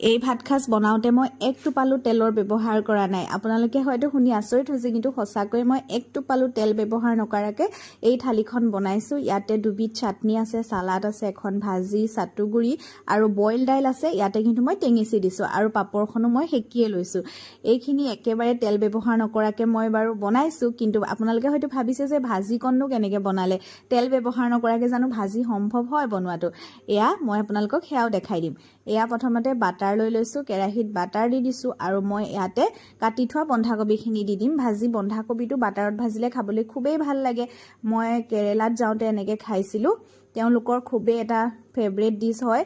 এই ভাত খাজ বনাওতে মই এক টোপালো তেলৰ ব্যৱহাৰ কৰা নাই আপোনালোকে হয়তো শুনি আচৰিত হৈছে কিন্তু সঁচাকৈ মই এক টোপালো তেল ব্যৱহাৰ নকৰাকে এই থালিখন বনাইছো ইয়াতে দুবিধ চাটনি আছে সালাড আছে এখন ভাজি সাতুগুৰি আৰু বইল দাইল আছে ইয়াতে কিন্তু মই টেঙেচি দিছো আৰু পাপৰখনো মই হেকিয়ে লৈছো এইখিনি একেবাৰে তেল ব্যৱহাৰ নকৰাকে মই বাৰু বনাইছো কিন্তু আপোনালোকে হয়তো ভাবিছে যে ভাজি কন্নু কেনেকে বনালে তেল ব্যৱহাৰ নকৰাকে জানো ভাজি সম্ভৱ হয় বনোৱাটো এয়া মই আপোনালোকক হেয়াও দেখাই দিম এয়া প্ৰথমতে বাটাৰ লৈ লৈছো কেৰাহীত বাটাৰ দি দিছো আৰু মই ইয়াতে কাটি থোৱা বন্ধাকবিখিনি দি দিম ভাজি বন্ধাকবিটো বাটাৰত ভাজিলে খাবলৈ খুবেই ভাল লাগে মই কেৰেলাত যাওঁতে এনেকে খাইছিলো তেওঁলোকৰ খুবেই এটা ফেভাৰিট ডিশ হয়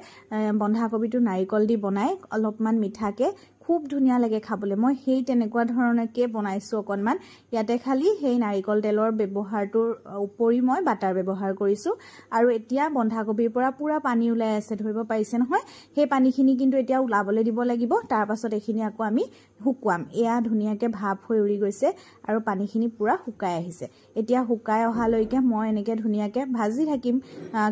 বন্ধাকবিটো নাৰিকল দি বনাই অলপমান মিঠাকে খুব ধুনিয়া লাগে খাবলৈ মই হেই তেনেকুৱা ধৰণকে বনাইছো অকনমান ইয়াতে খালি হেই নাৰিকল তেলৰ ব্যৱহাৰটোৰ উপৰি মই বাটাৰ ব্যৱহাৰ কৰিছো আৰু এতিয়া বন্ধাকবিৰ পৰা পুৰা পানী ওলাই আছে ধৰিব পাৰিছে নহয় হেই পানীখিনি কিন্তু এতিয়া উলাবলৈ দিব লাগিব তাৰ পাছত এখিনি আকৌ আমি হুকুৱাম এয়া ধুনিয়াকে ভাপ হৈ উৰি গৈছে আৰু পানীখিনি পুৰা হুকাই আহিছে এতিয়া হুকাই অহালৈকে মই এনেকে ধুনিয়াকে ভাজি থাকিম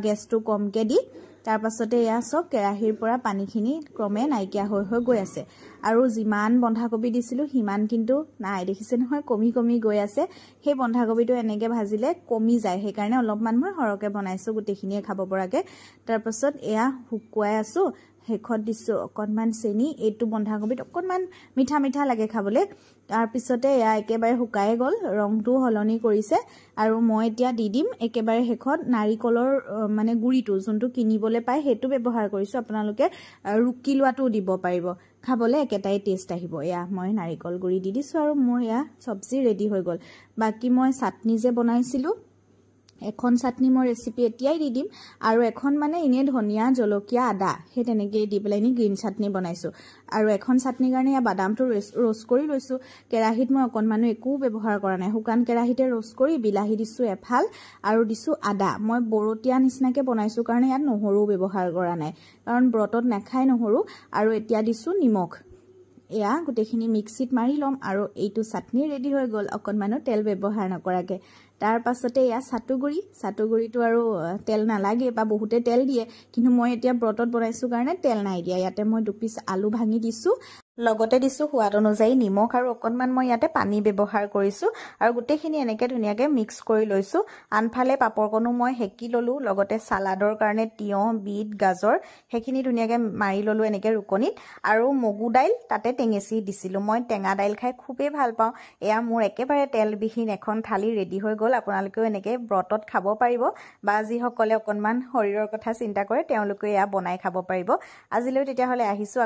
গেছটো কমকে দি তাৰ পাছতে এয়া সব কেৰাহীৰ পৰা পানীখিনি ক্ৰমে নাইকিয়া হৈ হৈ গৈ আছে আৰু যিমান বন্ধাকবি দিছিলো হিমান কিন্তু নাই দেখিছে নহয় কমি কমি গৈ আছে সেই বন্ধাকবিটো এনেকে ভাজিলে কমি যায় সেই কাৰণে অলপমান মই হৰকে বনাইছো গুটেখিনিয়ে খাব পৰাকে তাৰ পাছত এয়া হুকুৱাই আছো হেখত দিছো অকনমান চেনি এটো বন্ধাকবিত অকনমান মিঠা মিঠা লাগে খাবলে তাৰ পিছতে এয়া একেবাৰে হুকাই গল ৰংটো হলনি কৰিছে আৰু মই এতিয়া দি দিম একেবাৰে হেখত নাৰিকলৰ মানে গুৰিটো যোনটো কিনিবলে পায় হেতু ব্যৱহাৰ কৰিছো আপোনালোকে ৰুকি লোৱাটো দিব পাৰিব খাবলে একেটাই টেষ্ট আহিব এয়া মই নাৰিকল গুৰি দি দিছো আৰু মোৰ এয়া সবজি ৰেডি হৈ গল বাকি মই চাটনি যে বনাইছিলো এখন চাটনি মই ৰেচিপি এতিয়াই দি দিম আৰু এখন মানে ইনে ধনিয়া জলকীয়া আদা হে তেনেকে দি পেলাইনি গ্ৰীণ চাটনি বনাইছো আৰু এখন চাটনি কাৰণে ইয়া বাদামটো रोस्ट কৰি লৈছো কেৰাহীত মই অকনমানো একো ব্যৱহাৰ কৰা নাই হুকান কেৰাহীতে रोस्ट কৰি বিলাহী দিছো এফাল আৰু দিছো আদা মই বৰতিয়া নিচিনাকে বনাইছো কাৰণ ইয়াত নহৰু ব্যৱহাৰ কৰা নাই কাৰণ ব্ৰতত নাখায় নহৰু আৰু এতিয়া দিছো নিমখ এয়া গুটেখিনি মিক্সিত মাৰি লম আৰু এইটো চাটনি ৰেডি হৈ গল অকনমানো তেল ব্যৱহাৰ নকৰাকে তাৰ পাছতে এয়া সাতুগুৰিটো আৰু তেল নালাগে বা বহুতে তেল দিয়ে কিন্তু মই এতিয়া ব্ৰতত বনাইছো কাৰণে তেল নাই দিয়া ইয়াতে মই দুপিস আলু ভাঙি দিছো লগতে দিছো সোৱাদ অনুযায়ী নিমখ আৰু অকনমান মই ইয়াতে পানী ব্যৱহাৰ কৰিছো আৰু গুটেখিনি এনেকে ধুনিয়াকে মিক্স কৰি লৈছো আনফালে পাপৰকণু মই হেকি ললো লগতে সালাডৰ কাৰণে তিয়হ বিট গাজৰ হেখিনি ধুনিয়াকে মাৰি ললো এনেকে ৰুকনিত আৰু মগু দাইল তাতে টেঙেচি দিছিলো মই টেঙা দাইল খাই খুবেই ভাল পাওঁ এয়া মোৰ একেবাৰে তেলবিহীন এখন থালি ৰেডি হৈ গল আপোনালোকেও এনেকে ব্ৰতত খাব পাৰিব বা যি সকলে অকনমান শৰীৰৰ কথা চিন্তা কৰে তেওঁলোকে এয়া বনাই খাব পাৰিব আজিলৈ তেতিয়া হলে আহিছো